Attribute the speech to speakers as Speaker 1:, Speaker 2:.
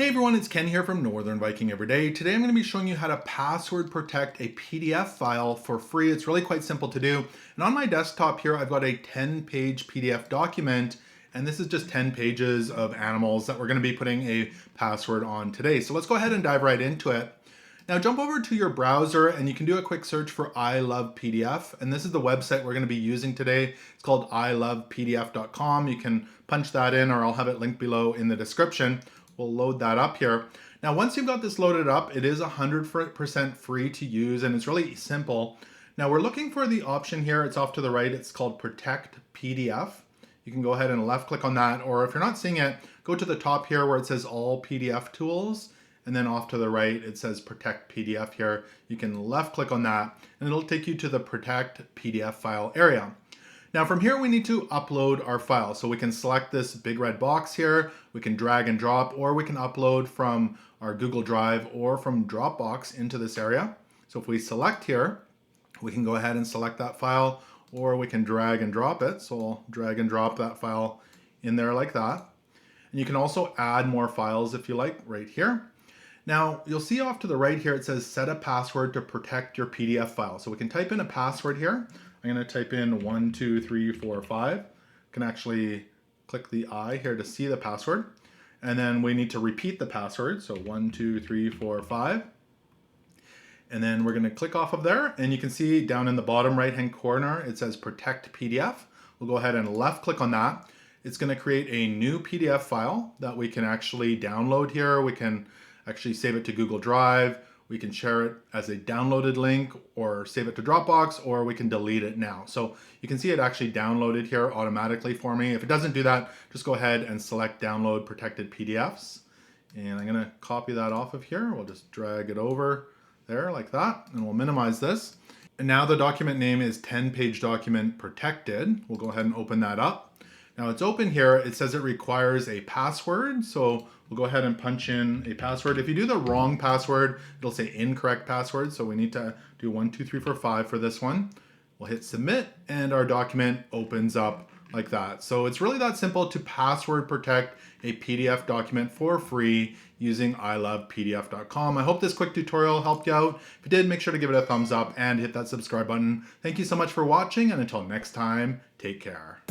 Speaker 1: Hey everyone, it's Ken here from Northern Viking Everyday. Today I'm going to be showing you how to password protect a PDF file for free. It's really quite simple to do. And on my desktop here, I've got a 10-page PDF document, and this is just 10 pages of animals that we're going to be putting a password on today. So let's go ahead and dive right into it. Now jump over to your browser and you can do a quick search for ILovePDF. And this is the website we're going to be using today. It's called ILovePDF.com. You can punch that in, or I'll have it linked below in the description. We'll load that up here. Now, once you've got this loaded up, it is 100% free to use and it's really simple. Now we're looking for the option here. It's off to the right. It's called Protect PDF. You can go ahead and left click on that, or if you're not seeing it, go to the top here where it says All PDF Tools, and then off to the right, it says Protect PDF here. You can left click on that and it'll take you to the Protect PDF file area. Now from here, we need to upload our file. So we can select this big red box here, we can drag and drop, or we can upload from our Google Drive or from Dropbox into this area. So if we select here, we can go ahead and select that file, or we can drag and drop it. So I'll drag and drop that file in there like that. And you can also add more files if you like right here. Now you'll see off to the right here, it says set a password to protect your PDF file. So we can type in a password here. I'm going to type in 1, 2, 3, 4, 5. You can actually click the I here to see the password. And then we need to repeat the password. So 1, 2, 3, 4, 5. And then we're going to click off of there. And you can see down in the bottom right hand corner, it says Protect PDF. We'll go ahead and left click on that. It's going to create a new PDF file that we can actually download here. We can actually save it to Google Drive. We can share it as a downloaded link or save it to Dropbox, or we can delete it now. So you can see it actually downloaded here automatically for me. If it doesn't do that, just go ahead and select Download Protected PDFs. And I'm gonna copy that off of here. We'll just drag it over there like that, and we'll minimize this. And now the document name is 10-page document protected. We'll go ahead and open that up. Now it's open here, it says it requires a password. So we'll go ahead and punch in a password. If you do the wrong password, it'll say incorrect password. So we need to do 1, 2, 3, 4, 5 for this one. We'll hit submit and our document opens up like that. So it's really that simple to password protect a PDF document for free using ILovePDF.com. I hope this quick tutorial helped you out. If it did, make sure to give it a thumbs up and hit that subscribe button. Thank you so much for watching, and until next time, take care.